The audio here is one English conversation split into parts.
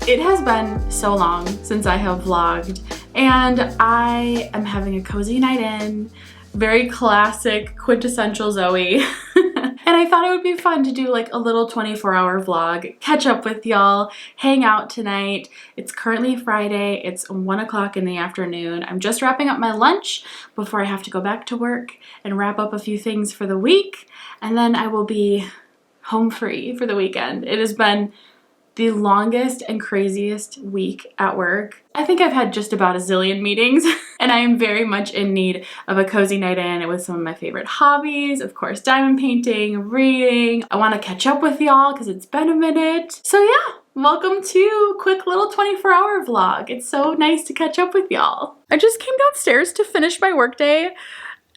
It has been so long since I have vlogged, and I am having a cozy night in. Very classic, quintessential Zoe. And I thought it would be fun to do like a little 24-hour vlog, catch up with y'all, hang out tonight. It's currently Friday, it's 1 o'clock in the afternoon. I'm just wrapping up my lunch before I have to go back to work and wrap up a few things for the week, and then I will be home free for the weekend. It has been the longest and craziest week at work. I think I've had just about a zillion meetings and I am very much in need of a cozy night in with some of my favorite hobbies. Of course, diamond painting, reading. I want to catch up with y'all because it's been a minute. So yeah, welcome to a quick little 24-hour vlog. It's so nice to catch up with y'all. I just came downstairs to finish my workday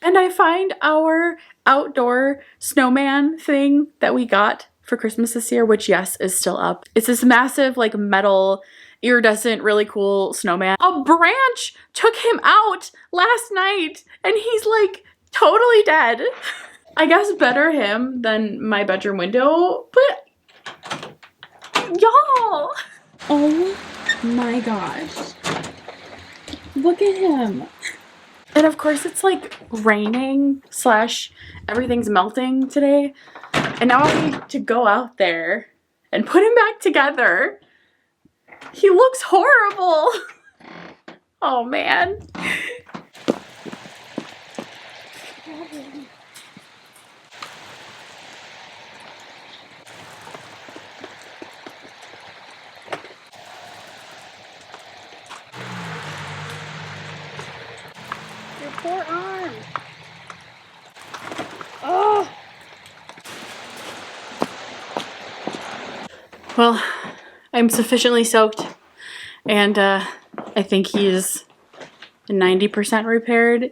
and I find our outdoor snowman thing that we got for Christmas this year, which yes, is still up. It's this massive like metal, iridescent, really cool snowman. A branch took him out last night and he's like totally dead. I guess better him than my bedroom window, but y'all. Oh my gosh. Look at him. And of course it's like raining / everything's melting today. And now I need to go out there and put him back together. He looks horrible. Oh man. Your poor arm. Oh. Well, I'm sufficiently soaked and I think he is 90% repaired.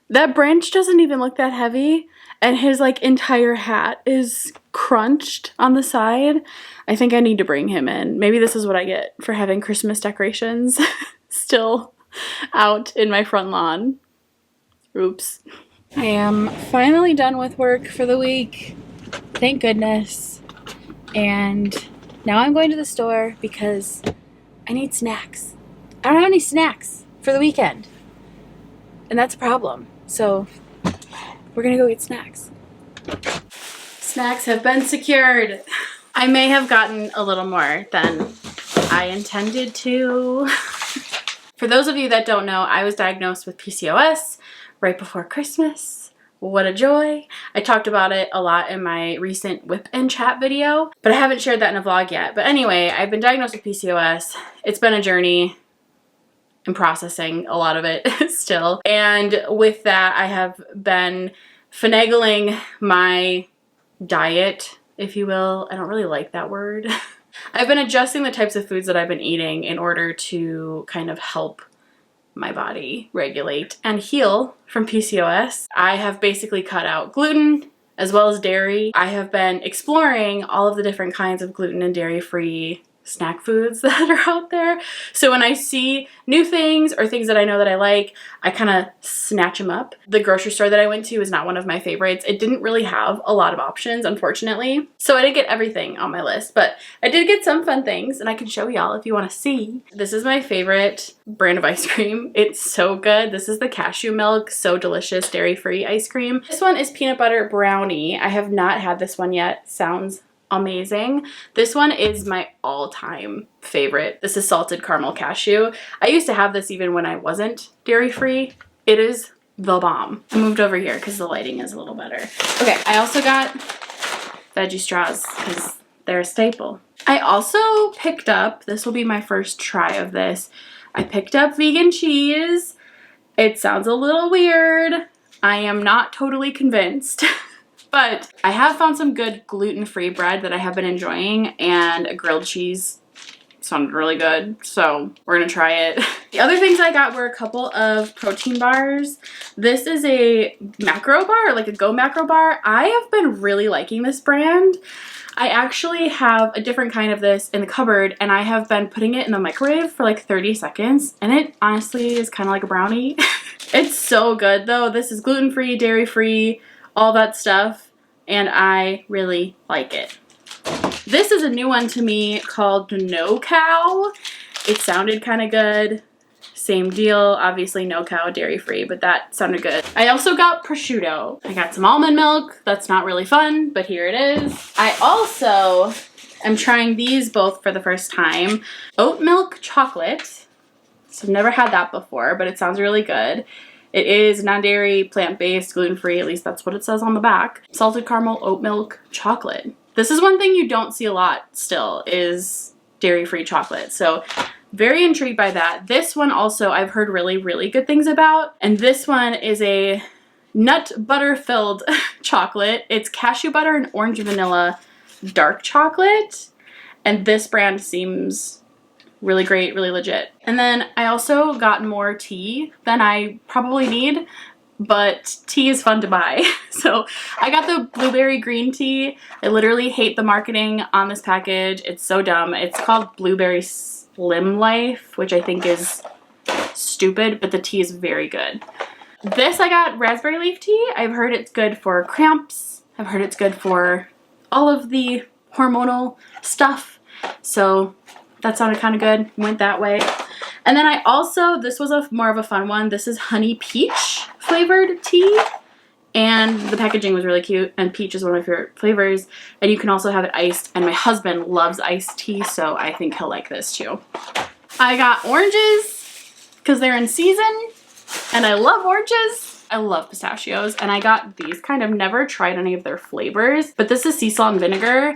That branch doesn't even look that heavy and his like entire hat is crunched on the side. I think I need to bring him in. Maybe this is what I get for having Christmas decorations still out in my front lawn. Oops. I am finally done with work for the week. Thank goodness. And now I'm going to the store because I need snacks. I don't have any snacks for the weekend. And that's a problem. So we're gonna go get snacks. Snacks have been secured. I may have gotten a little more than I intended to. For those of you that don't know, I was diagnosed with PCOS right before Christmas. What a joy. I talked about it a lot in my recent whip and chat video, but I haven't shared that in a vlog yet. But anyway, I've been diagnosed with PCOS. It's been a journey. I'm processing a lot of it still. And with that, I have been finagling my diet, if you will. I don't really like that word. I've been adjusting the types of foods that I've been eating in order to kind of help my body regulate and heal from PCOS. I have basically cut out gluten as well as dairy. I have been exploring all of the different kinds of gluten and dairy-free snack foods that are out there. So when I see new things or things that I know that I like, I kind of snatch them up. The grocery store that I went to is not one of my favorites. It didn't really have a lot of options, unfortunately. So I didn't get everything on my list, but I did get some fun things and I can show y'all if you want to see. This is my favorite brand of ice cream. It's so good. This is the cashew milk, so delicious, dairy-free ice cream. This one is peanut butter brownie. I have not had this one yet. Sounds amazing. This one is my all-time favorite. This is salted caramel cashew. I used to have this even when I wasn't dairy-free. It is the bomb. I moved over here because the lighting is a little better. Okay, I also got veggie straws because they're a staple. I also picked up, this will be my first try of this, I picked up vegan cheese. It sounds a little weird. I am not totally convinced. But I have found some good gluten-free bread that I have been enjoying, and a grilled cheese sounded really good, so we're gonna try it. The other things I got were a couple of protein bars. This is a macro bar, like a Go macro bar. I have been really liking this brand. I actually have a different kind of this in the cupboard, and I have been putting it in the microwave for like 30 seconds, and it honestly is kind of like a brownie. It's so good though. This is gluten-free, dairy-free, all that stuff, and I really like it. This is a new one to me called No Cow. It sounded kind of good. Same deal, obviously no cow, dairy free, but that sounded good. I also got prosciutto. I got some almond milk. That's not really fun, but here it is. I also am trying these both for the first time. Oat milk chocolate. So I've never had that before, but it sounds really good. It is non-dairy, plant-based, gluten-free, at least that's what it says on the back. Salted caramel oat milk chocolate. This is one thing you don't see a lot still, is dairy-free chocolate. So very intrigued by that. This one also I've heard really, really good things about. And this one is a nut butter filled chocolate. It's cashew butter and orange vanilla dark chocolate. And this brand seems really great, really legit. And then I also got more tea than I probably need, but tea is fun to buy. So I got the blueberry green tea. I literally hate the marketing on this package. It's so dumb. It's called Blueberry Slim Life, which I think is stupid, but the tea is very good. This I got raspberry leaf tea. I've heard it's good for cramps. I've heard it's good for all of the hormonal stuff. So that sounded kind of good. Went that way. And then I also, this was more of a fun one. This is honey peach flavored tea. And the packaging was really cute. And peach is one of my favorite flavors. And you can also have it iced. And my husband loves iced tea, so I think he'll like this too. I got oranges because they're in season. And I love oranges. I love pistachios. And I got these, kind of never tried any of their flavors. But this is sea salt and vinegar.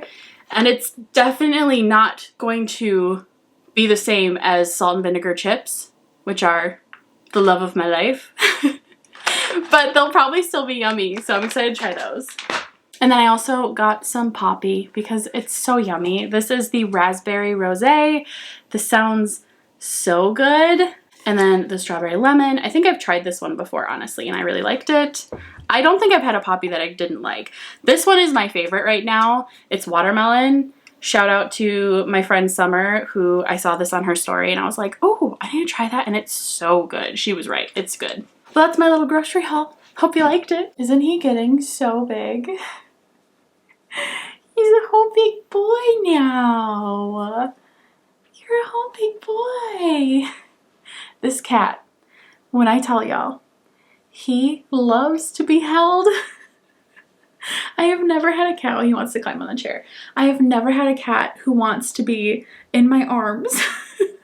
And it's definitely not going to be the same as salt and vinegar chips, which are the love of my life. But they'll probably still be yummy, so I'm excited to try those. And then I also got some Poppy because it's so yummy. This is the raspberry rosé. This sounds so good. And then the strawberry lemon. I think I've tried this one before, honestly, and I really liked it. I don't think I've had a Poppy that I didn't like. This one is my favorite right now. It's watermelon. Shout out to my friend Summer, who I saw this on her story, and I was like, oh, I need to try that, and it's so good. She was right. It's good. Well, that's my little grocery haul. Hope you liked it. Isn't he getting so big? He's a whole big boy now. You're a whole big boy. This cat, when I tell y'all, he loves to be held. I have never had a cat. Oh, he wants to climb on the chair. I have never had a cat who wants to be in my arms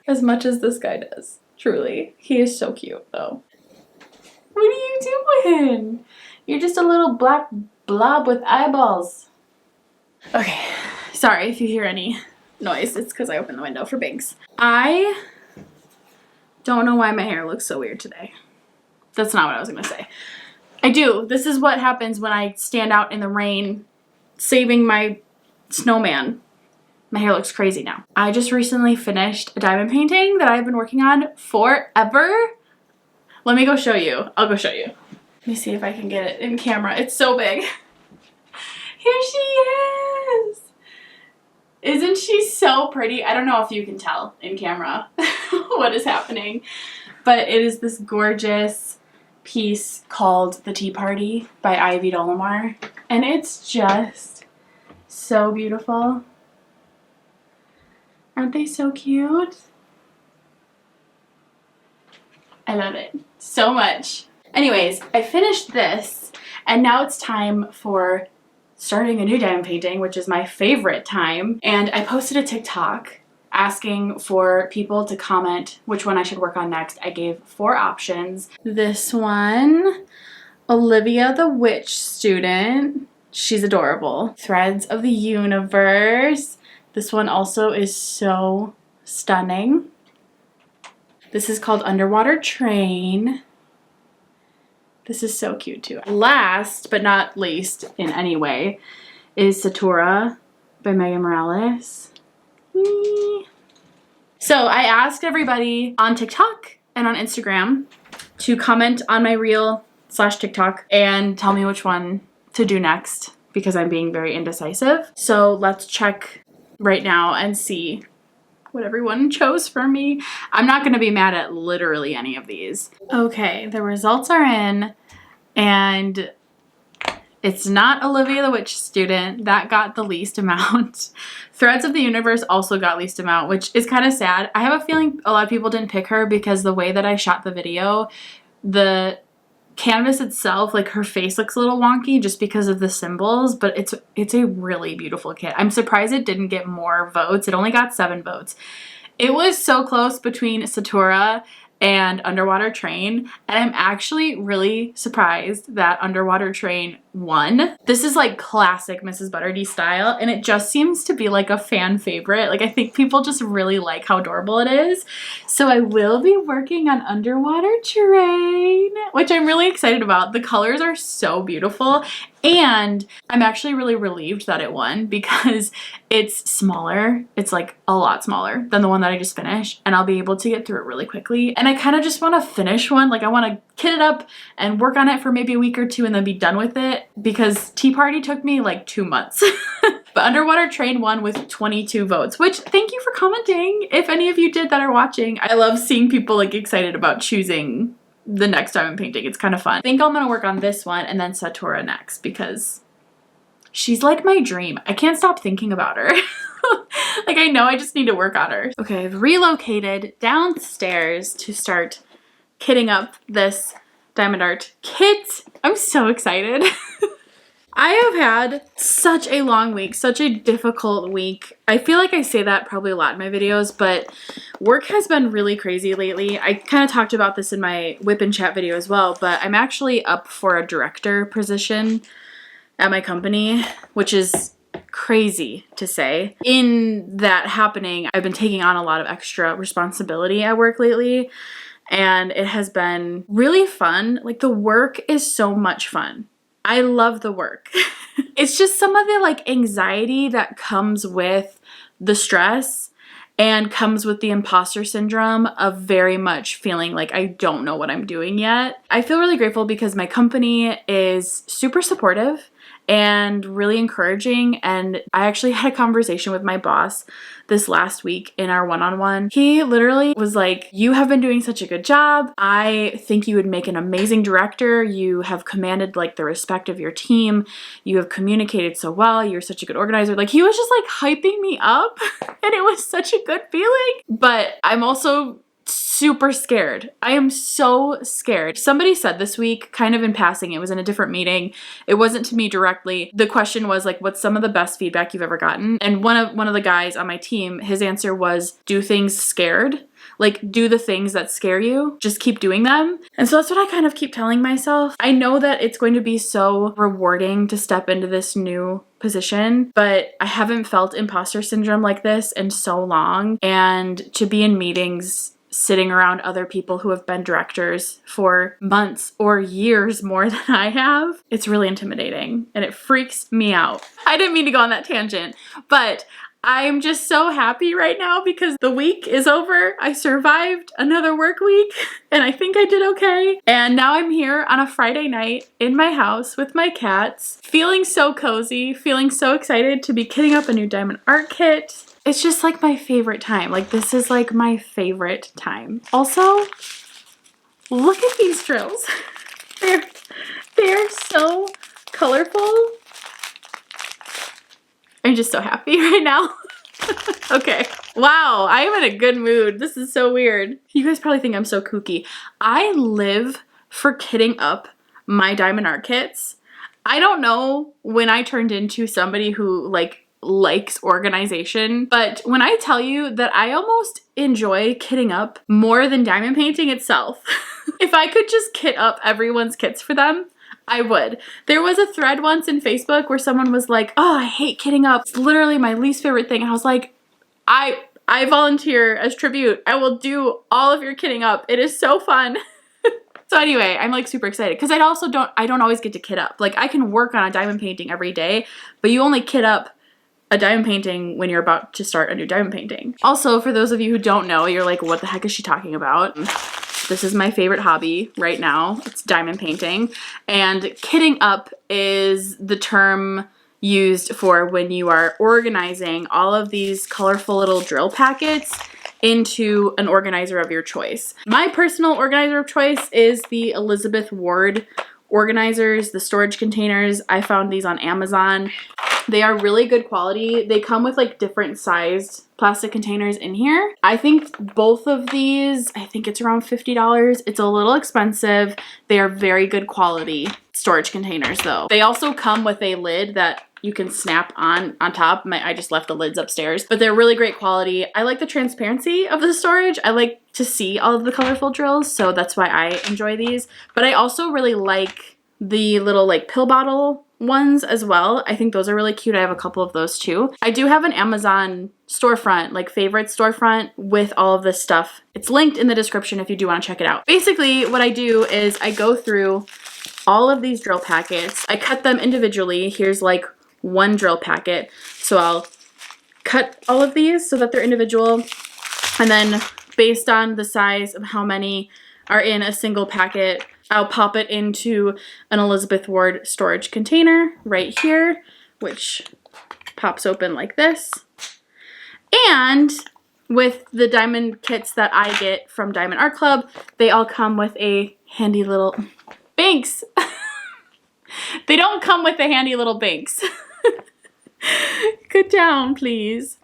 as much as this guy does. Truly. He is so cute, though. What are you doing? You're just a little black blob with eyeballs. Okay. Sorry if you hear any noise. It's because I opened the window for Binks. I don't know why my hair looks so weird today. That's not what I was going to say. I do. This is what happens when I stand out in the rain saving my snowman. My hair looks crazy now. I just recently finished a diamond painting that I've been working on forever. Let me go show you. I'll go show you. Let me see if I can get it in camera. It's so big. Here she is. Isn't she so pretty? I don't know if you can tell in camera what is happening, but it is this gorgeous piece called The Tea Party by Ivy Dolomar, and it's just so beautiful. Aren't they so cute? I love it so much. Anyways, I finished this, and now it's time for starting a new diamond painting, which is my favorite time. And I posted a TikTok asking for people to comment which one I should work on next. I gave 4 options. This one, Olivia the Witch Student. She's adorable. Threads of the Universe. This one also is so stunning. This is called Underwater Train. This is so cute too. Last but not least in any way is Satura by Megan Morales. Whee! So I asked everybody on TikTok and on Instagram to comment on my reel/TikTok and tell me which one to do next because I'm being very indecisive. So let's check right now and see what everyone chose for me. I'm not going to be mad at literally any of these. Okay, the results are in, and It's not Olivia the Witch Student. That got the least amount. Threads of the Universe also got least amount, which is kind of sad. I have a feeling a lot of people didn't pick her because the way that I shot the video, the canvas itself, like her face looks a little wonky just because of the symbols, but it's a really beautiful kit. I'm surprised it didn't get more votes. It only got 7 votes. It was so close between Satura and Underwater Train, and I'm actually really surprised that Underwater Train won. This is like classic Mrs. Butterdy style, and it just seems to be like a fan favorite. Like, I think people just really like how adorable it is. So I will be working on Underwater Train, which I'm really excited about. The colors are so beautiful, and I'm actually really relieved that it won because it's smaller. It's like a lot smaller than the one that I just finished, and I'll be able to get through it really quickly. And I kind of just want to finish one. Like, I want to kit it up and work on it for maybe a week or 2 and then be done with it, because Tea Party took me like 2 months. But Underwater Train won with 22 votes, which, thank you for commenting if any of you did that are watching. I love seeing people like excited about choosing the next diamond painting. It's kind of fun. I think I'm gonna work on this one and then Satura next because she's like my dream. I can't stop thinking about her. Like, I know I just need to work on her. Okay, I've relocated downstairs to start kitting up this diamond art kit. I'm so excited. I have had such a long week, such a difficult week. I feel like I say that probably a lot in my videos, but work has been really crazy lately. I kind of talked about this in my whip and chat video as well, but I'm actually up for a director position at my company, which is crazy to say. In that happening, I've been taking on a lot of extra responsibility at work lately, and it has been really fun. Like, the work is so much fun. I love the work. It's just some of the like anxiety that comes with the stress and comes with the imposter syndrome of very much feeling like I don't know what I'm doing yet. I feel really grateful because my company is super supportive and really encouraging, and I actually had a conversation with my boss this last week in our one-on-one. He literally was like, "You have been doing such a good job. I think you would make an amazing director. You have commanded like the respect of your team. You have communicated so well. You're such a good organizer." Like, he was just like hyping me up and it was such a good feeling. But I'm also super scared. I am so scared. Somebody said this week, kind of in passing, it was in a different meeting. It wasn't to me directly. The question was like, what's some of the best feedback you've ever gotten? And one of the guys on my team, his answer was, do things scared. Like, do the things that scare you. Just keep doing them. And so that's what I kind of keep telling myself. I know that it's going to be so rewarding to step into this new position, but I haven't felt imposter syndrome like this in so long. And to be in meetings sitting around other people who have been directors for months or years more than I have, it's really intimidating and it freaks me out. I didn't mean to go on that tangent, but I'm just so happy right now because the week is over. I survived another work week and I think I did okay. And now I'm here on a Friday night in my house with my cats, feeling so cozy, feeling so excited to be kitting up a new diamond art kit. It's just like my favorite time. Like, this is like my favorite time. Also, look at these drills. They're so colorful. I'm just so happy right now. Okay. Wow, I am in a good mood. This is so weird. You guys probably think I'm so kooky. I live for kitting up my diamond art kits. I don't know when I turned into somebody who likes organization, but when I tell you that I almost enjoy kitting up more than diamond painting itself. If I could just kit up everyone's kits for them, I would. There was a thread once in Facebook where someone was like, "Oh, I hate kitting up. It's literally my least favorite thing." And I was like, I volunteer as tribute. I will do all of your kitting up. It is so fun. So anyway, I'm like super excited because I don't always get to kit up. Like, I can work on a diamond painting every day, but you only kit up a diamond painting when you're about to start a new diamond painting. Also, for those of you who don't know, you're like, what the heck is she talking about? This is my favorite hobby right now. It's diamond painting. And kitting up is the term used for when you are organizing all of these colorful little drill packets into an organizer of your choice. My personal organizer of choice is the Elizabeth Ward organizers, the storage containers. I found these on Amazon. They are really good quality. They come with like different sized plastic containers in here. I think both of these, I think it's around $50. It's a little expensive. They are very good quality storage containers though. They also come with a lid that you can snap on top. I just left the lids upstairs, but they're really great quality. I like the transparency of the storage. I like to see all of the colorful drills, so that's why I enjoy these. But I also really like the little like pill bottle ones as well. I think those are really cute. I have a couple of those too. I do have an Amazon storefront, like favorite storefront with all of this stuff. It's linked in the description if you do want to check it out. Basically, what I do is I go through all of these drill packets. I cut them individually. Here's like one drill packet. So I'll cut all of these so that they're individual. And then based on the size of how many are in a single packet, I'll pop it into an Elizabeth Ward storage container right here, which pops open like this. And with the diamond kits that I get from Diamond Art Club, they all come with a handy little Binks. They don't come with the handy little Binks. Good down, please.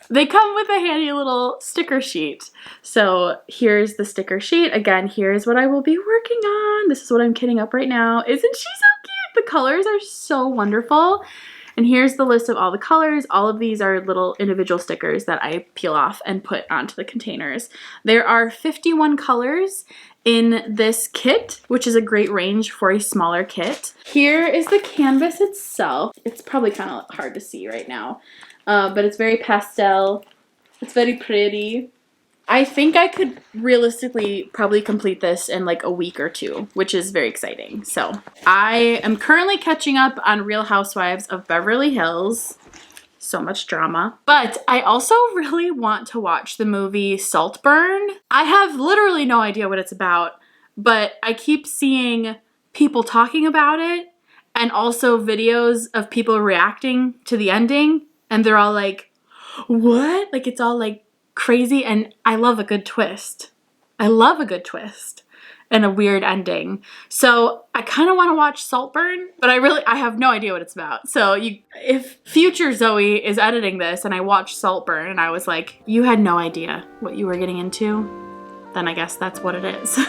They come with a handy little sticker sheet. So here's the sticker sheet. Again, here's what I will be working on. This is what I'm kitting up right now. Isn't she so cute? The colors are so wonderful. And here's the list of all the colors. All of these are little individual stickers that I peel off and put onto the containers. There are 51 colors in this kit, which is a great range for a smaller kit. Here is the canvas itself. It's probably kind of hard to see right now, but it's very pastel. It's very pretty. I think I could realistically probably complete this in like a week or two, which is very exciting. So I am currently catching up on Real Housewives of Beverly Hills. So much drama. But I also really want to watch the movie Saltburn. I have literally no idea what it's about, but I keep seeing people talking about it and also videos of people reacting to the ending, and they're all like, what? Like it's all like crazy, and I love a good twist. I love a good twist and a weird ending. So I kind of want to watch Saltburn, but I have no idea what it's about. So if future Zoe is editing this and I watched Saltburn and I was like, you had no idea what you were getting into, then I guess that's what it is.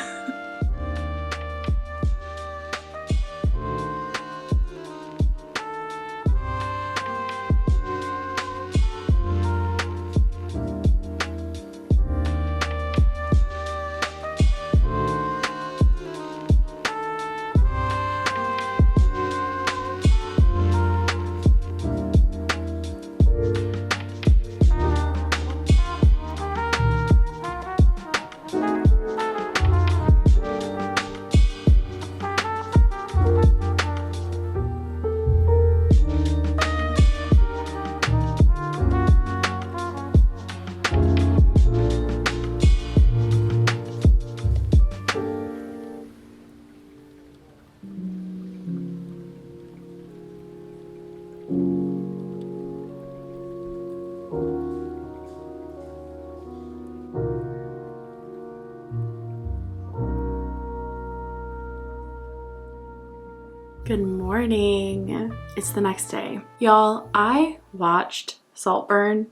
Good morning. It's the next day. Y'all, I watched Saltburn.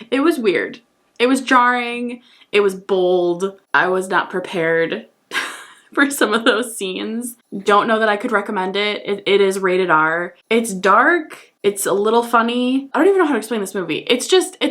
It was weird. It was jarring. It was bold. I was not prepared for some of those scenes. Don't know that I could recommend it. It is rated R. It's dark. It's a little funny. I don't even know how to explain this movie. It's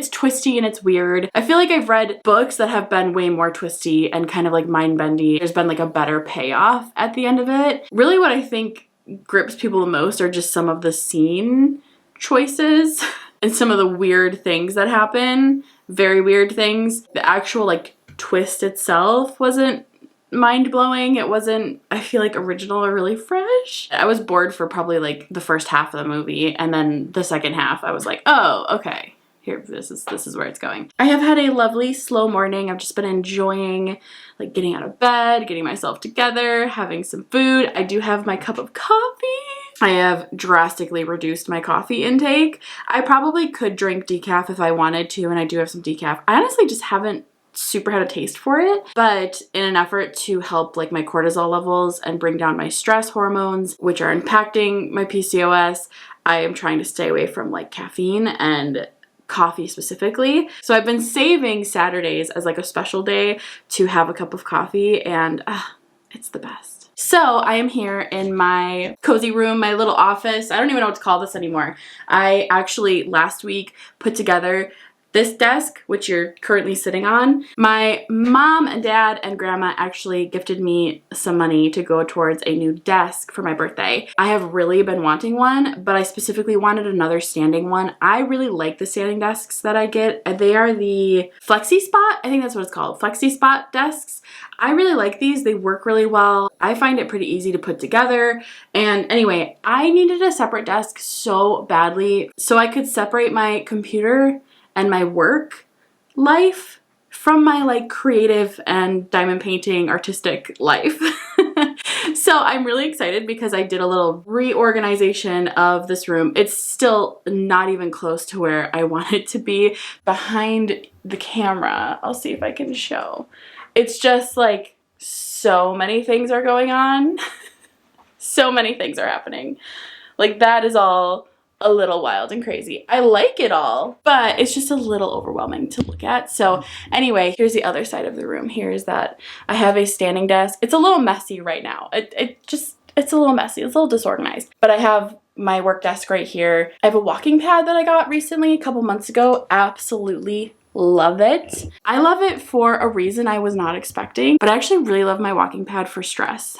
twisty and it's weird. I feel like I've read books that have been way more twisty and kind of like mind-bendy. There's been like a better payoff at the end of it. Really what I think grips people the most are just some of the scene choices and some of the weird things that happen. Very weird things. The actual like twist itself wasn't mind-blowing. It wasn't, I feel like, original or really fresh. I was bored for probably like the first half of the movie, and then the second half I was like, oh, okay, here, this is where it's going. I have had a lovely slow morning. I've just been enjoying like getting out of bed, getting myself together, having some food. I do have my cup of coffee. I have drastically reduced my coffee intake. I probably could drink decaf if I wanted to, and I do have some decaf. I honestly just haven't super had a taste for it, but in an effort to help like my cortisol levels and bring down my stress hormones, which are impacting my PCOS, I am trying to stay away from like caffeine and coffee specifically. So I've been saving Saturdays as like a special day to have a cup of coffee, and it's the best. So I am here in my cozy room, my little office. I don't even know what to call this anymore. I actually last week put together this desk, which you're currently sitting on. My mom and dad and grandma actually gifted me some money to go towards a new desk for my birthday. I have really been wanting one, but I specifically wanted another standing one. I really like the standing desks that I get. They are the Flexi Spot. I think that's what it's called. Flexi Spot desks. I really like these. They work really well. I find it pretty easy to put together. And anyway, I needed a separate desk so badly so I could separate my computer and my work life from my like creative and diamond painting artistic life. So I'm really excited because I did a little reorganization of this room. It's still not even close to where I want it to be. Behind the camera, I'll see if I can show. It's just like so many things are going on. So many things are happening. Like that is all a little wild and crazy. I like it all, but it's just a little overwhelming to look at. So anyway, here's the other side of the room. Here's that I have a standing desk. It's a little messy right now. It's a little messy. It's a little disorganized, but I have my work desk right here. I have a walking pad that I got recently a couple months ago. Absolutely love it. I love it for a reason I was not expecting, but I actually really love my walking pad for stress.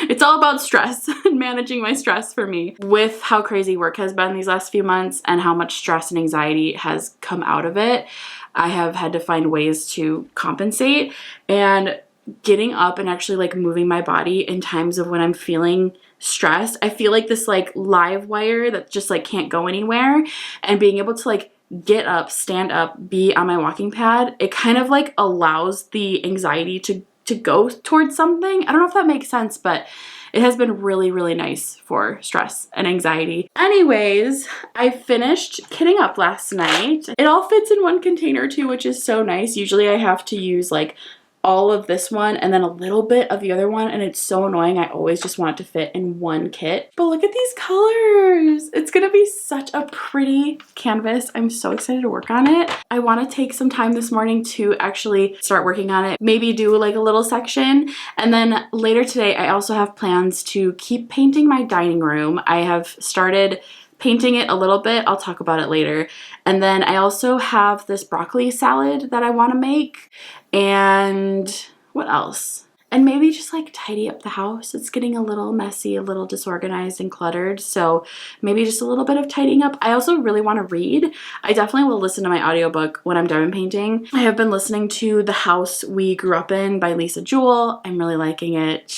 It's all about stress and managing my stress for me. With how crazy work has been these last few months and how much stress and anxiety has come out of it, I have had to find ways to compensate, and getting up and actually like moving my body in times of when I'm feeling stressed. I feel like this like live wire that just like can't go anywhere, and being able to like get up, stand up, be on my walking pad, it kind of like allows the anxiety to go towards something. I don't know if that makes sense, but it has been really, really nice for stress and anxiety. Anyways, I finished kitting up last night. It all fits in one container too, which is so nice. Usually I have to use like all of this one and then a little bit of the other one, and it's so annoying. I always just want it to fit in one kit. But look at these colors. It's gonna be such a pretty canvas. I'm so excited to work on it. I want to take some time this morning to actually start working on it. Maybe do like a little section, and then later today I also have plans to keep painting my dining room. I have started painting it a little bit. I'll talk about it later. And then I also have this broccoli salad that I want to make. And what else? And maybe just like tidy up the house. It's getting a little messy, a little disorganized and cluttered. So maybe just a little bit of tidying up. I also really want to read. I definitely will listen to my audiobook when I'm diamond painting. I have been listening to The House We Grew Up In by Lisa Jewell. I'm really liking it.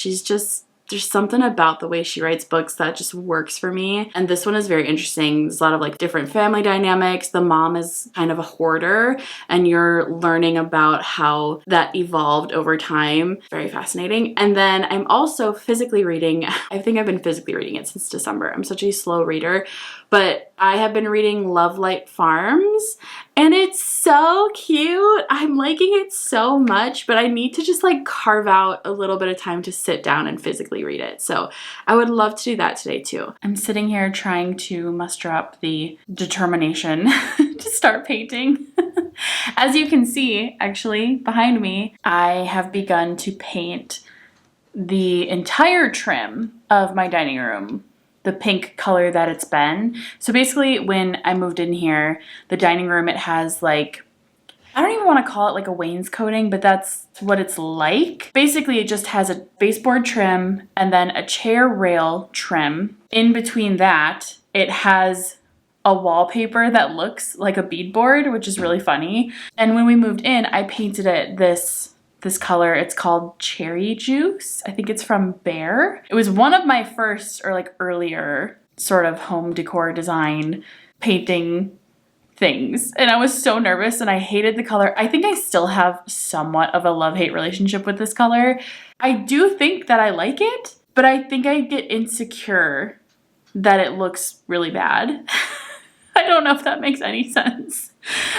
There's something about the way she writes books that just works for me. And this one is very interesting. There's a lot of like different family dynamics. The mom is kind of a hoarder, and you're learning about how that evolved over time. Very fascinating. And then I'm also physically reading. I think I've been physically reading it since December. I'm such a slow reader, but I have been reading Love Light Farms, and it's so cute. I'm liking it so much, but I need to just like carve out a little bit of time to sit down and physically read it. So I would love to do that today too. I'm sitting here trying to muster up the determination to start painting. As you can see, actually, behind me, I have begun to paint the entire trim of my dining room the pink color that it's been. So basically when I moved in here, the dining room, it has like, I don't even want to call it like a wainscoting, but that's what it's like. Basically, it just has a baseboard trim and then a chair rail trim. In between that, it has a wallpaper that looks like a beadboard, which is really funny. And when we moved in, I painted it this color. It's called Cherry Juice. I think it's from Bear. It was one of my first or like earlier sort of home decor design painting things. And I was so nervous and I hated the color. I think I still have somewhat of a love-hate relationship with this color. I do think that I like it, but I think I get insecure that it looks really bad. I don't know if that makes any sense.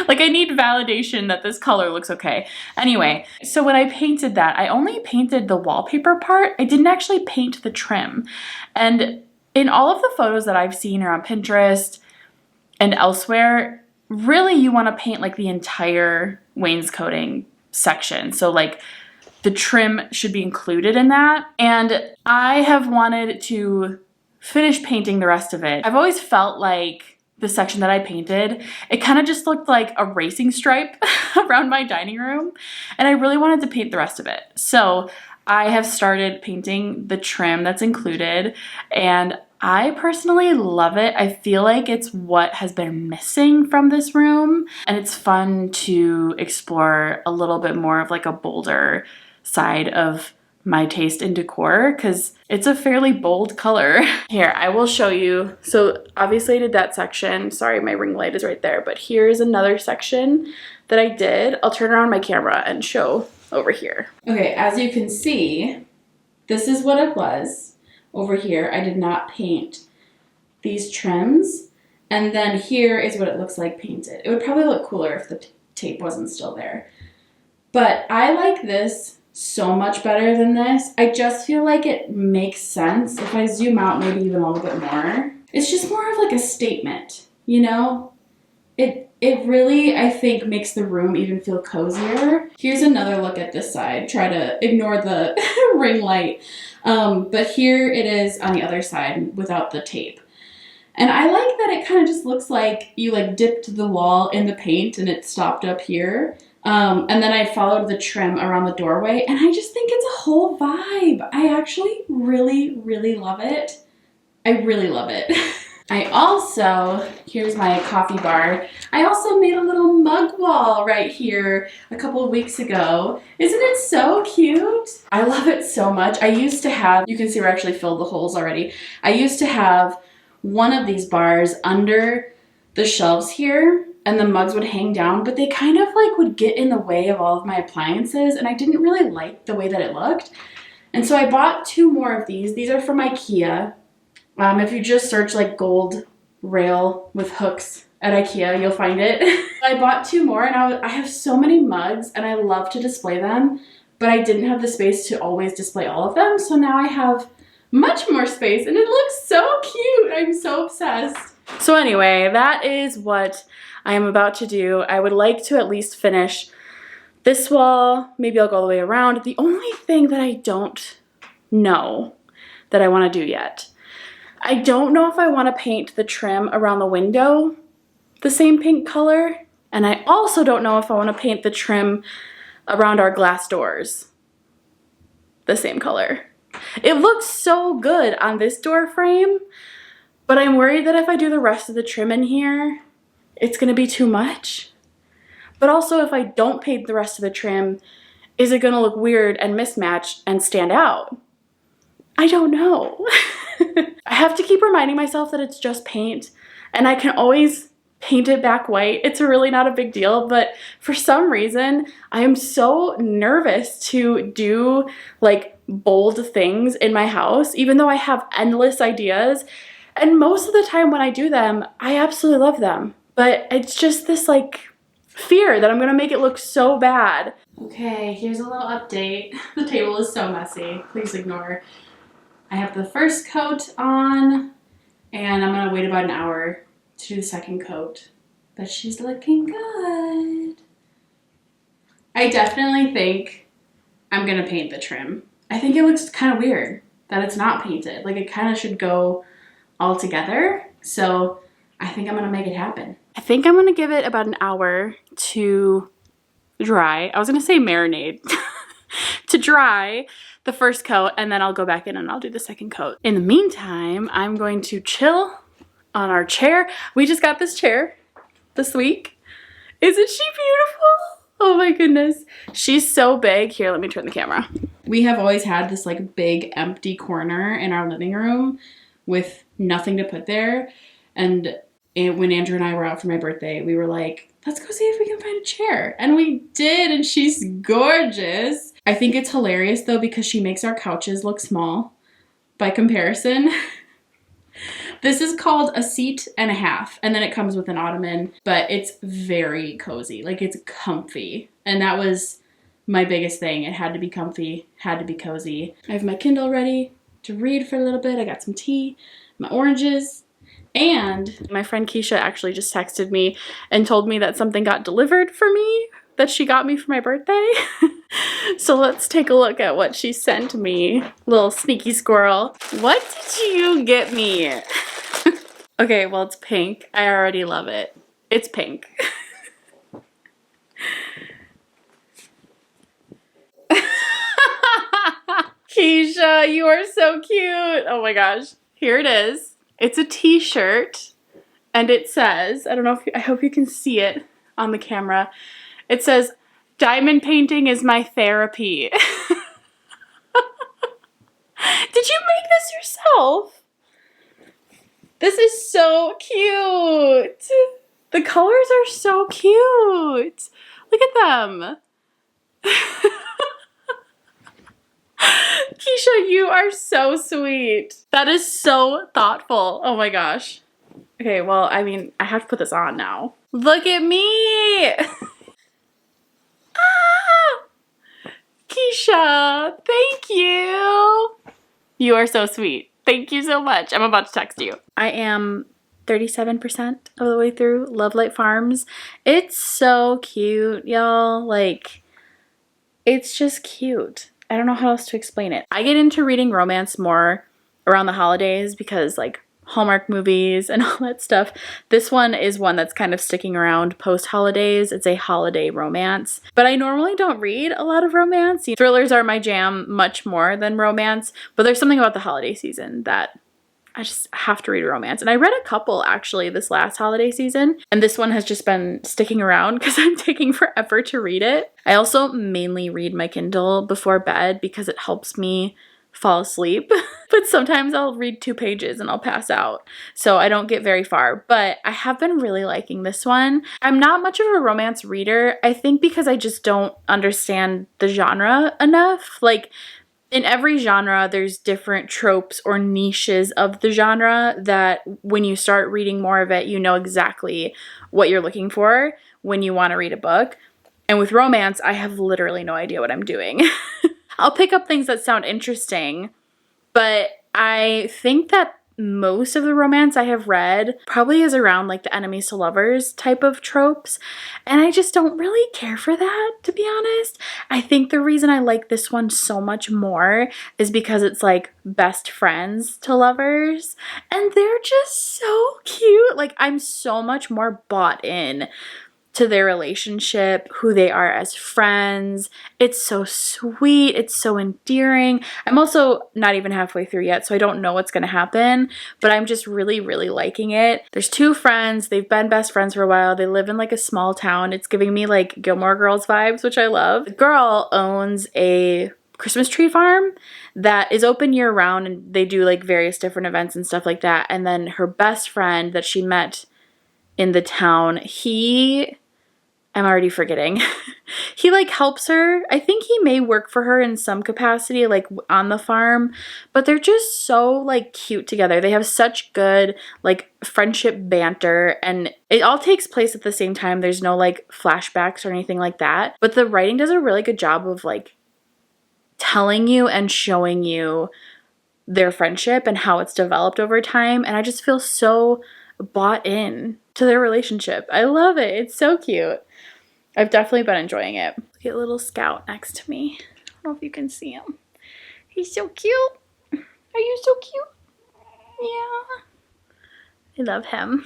Like, I need validation that this color looks okay. Anyway, so when I painted that, I only painted the wallpaper part. I didn't actually paint the trim. And in all of the photos that I've seen around Pinterest and elsewhere, really you want to paint like the entire wainscoting section. So like the trim should be included in that. And I have wanted to finish painting the rest of it. I've always felt like the section that I painted, it kind of just looked like a racing stripe around my dining room. And I really wanted to paint the rest of it. So I have started painting the trim that's included, and I personally love it. I feel like it's what has been missing from this room, and it's fun to explore a little bit more of like a bolder side of my taste in decor because it's a fairly bold color. Here, I will show you. So obviously I did that section. Sorry, my ring light is right there, but here's another section that I did. I'll turn around my camera and show over here. Okay, as you can see, this is what it was over here. I did not paint these trims. And then here is what it looks like painted. It would probably look cooler if the tape wasn't still there. But I like this so much better than this. I just feel like it makes sense. If I zoom out maybe even a little bit more, it's just more of like a statement, you know? It really, I think, makes the room even feel cozier. Here's another look at this side. Try to ignore the ring light. But here it is on the other side without the tape. And I like that it kind of just looks like you like dipped the wall in the paint and it stopped up here. And then I followed the trim around the doorway, and I just think it's a whole vibe. I actually really, really love it. I really love it. I also, here's my coffee bar. I also made a little mug wall right here a couple of weeks ago. Isn't it so cute? I love it so much. I used to have, you can see we're actually filled the holes already. I used to have one of these bars under the shelves here, and the mugs would hang down, but they kind of like would get in the way of all of my appliances, and I didn't really like the way that it looked. And so I bought 2 more of these. These are from IKEA. If you just search like gold rail with hooks at IKEA, you'll find it. I bought 2 more, and I have so many mugs and I love to display them, but I didn't have the space to always display all of them. So now I have much more space and it looks so cute. I'm so obsessed. So anyway, that is what I am about to do. I would like to at least finish this wall. Maybe I'll go all the way around. The only thing that I don't know that I want to do yet, I don't know if I want to paint the trim around the window the same pink color. And I also don't know if I want to paint the trim around our glass doors the same color. It looks so good on this door frame, but I'm worried that if I do the rest of the trim in here, it's going to be too much. But also if I don't paint the rest of the trim, is it going to look weird and mismatched and stand out? I don't know. I have to keep reminding myself that it's just paint and I can always paint it back white. It's really not a big deal, but for some reason, I am so nervous to do like bold things in my house, even though I have endless ideas. And most of the time when I do them, I absolutely love them. But it's just this like fear that I'm gonna make it look so bad. Okay, here's a little update. The table is so messy, please ignore. I have the first coat on, and I'm gonna wait about an hour to do the second coat. But she's looking good. I definitely think I'm gonna paint the trim. I think it looks kind of weird that it's not painted. Like it kind of should go all together. So I think I'm gonna make it happen. I think I'm gonna give it about an hour to dry. I was gonna say marinade. To dry the first coat, and then I'll go back in and I'll do the second coat. In the meantime, I'm going to chill on our chair. We just got this chair this week. Isn't she beautiful? Oh my goodness. She's so big. Here, let me turn the camera. We have always had this like big empty corner in our living room with nothing to put there. And when Andrew and I were out for my birthday, we were like, let's go see if we can find a chair. And we did, and she's gorgeous. I think it's hilarious though because she makes our couches look small by comparison. This is called a seat and a half, and then it comes with an ottoman, but it's very cozy. Like, it's comfy. And that was my biggest thing. It had to be comfy, had to be cozy. I have my Kindle ready to read for a little bit. I got some tea, my oranges, and my friend Keisha actually just texted me and told me that something got delivered for me that she got me for my birthday. So let's take a look at what she sent me. Little sneaky squirrel. What did you get me? Okay, well, it's pink. I already love it. It's pink. Keisha, you are so cute. Oh my gosh. Here it is. It's a t-shirt, and it says, I don't know if I hope you can see it on the camera. It says, "Diamond painting is my therapy." Did you make this yourself? This is so cute. The colors are so cute. Look at them. Keisha, you are so sweet. That is so thoughtful. Oh my gosh. Okay, well, I mean, I have to put this on now. Look at me. Ah! Keisha, thank you. You are so sweet. Thank you so much. I'm about to text you. I am 37% of the way through Love Light Farms. It's so cute, y'all. Like, it's just cute. I don't know how else to explain it. I get into reading romance more around the holidays because, like, Hallmark movies and all that stuff. This one is one that's kind of sticking around post-holidays. It's a holiday romance. But I normally don't read a lot of romance. Thrillers are my jam much more than romance, but there's something about the holiday season that I just have to read romance. And I read a couple actually this last holiday season, and this one has just been sticking around because I'm taking forever to read it. I also mainly read my Kindle before bed because it helps me fall asleep. But sometimes I'll read 2 pages and I'll pass out, so I don't get very far. But I have been really liking this one. I'm not much of a romance reader, I think, because I just don't understand the genre enough. Like, in every genre, there's different tropes or niches of the genre that when you start reading more of it, you know exactly what you're looking for when you want to read a book. And with romance, I have literally no idea what I'm doing. I'll pick up things that sound interesting, but I think that most of the romance I have read probably is around like the enemies to lovers type of tropes, and I just don't really care for that, to be honest. I think the reason I like this one so much more is because it's like best friends to lovers, and they're just so cute. Like, I'm so much more bought in to their relationship, who they are as friends. It's so sweet. It's so endearing. I'm also not even halfway through yet, so I don't know what's going to happen, but I'm just really, really liking it. There's 2 friends. They've been best friends for a while. They live in like a small town. It's giving me like Gilmore Girls vibes, which I love. The girl owns a Christmas tree farm that is open year round, and they do like various different events and stuff like that. And then her best friend that she met in the town, I'm already forgetting. He like helps her. I think he may work for her in some capacity, like on the farm, but they're just so like cute together. They have such good like friendship banter, and it all takes place at the same time. There's no like flashbacks or anything like that, but the writing does a really good job of like telling you and showing you their friendship and how it's developed over time. And I just feel so bought in to their relationship. I love it. It's so cute. I've definitely been enjoying it. Look at little Scout next to me. I don't know if you can see him. He's so cute. Are you so cute? Yeah. I love him.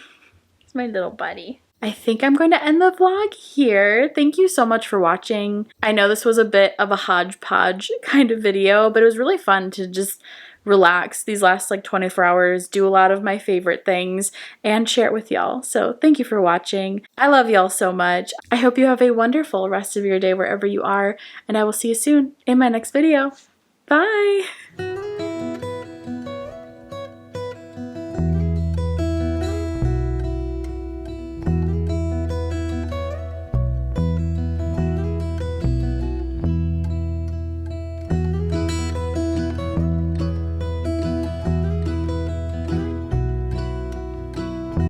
He's my little buddy. I think I'm going to end the vlog here. Thank you so much for watching. I know this was a bit of a hodgepodge kind of video, but it was really fun to just relax these last like 24 hours, do a lot of my favorite things, and share it with y'all. So thank you for watching. I love y'all so much. I hope you have a wonderful rest of your day wherever you are, and I will see you soon in my next video. Bye!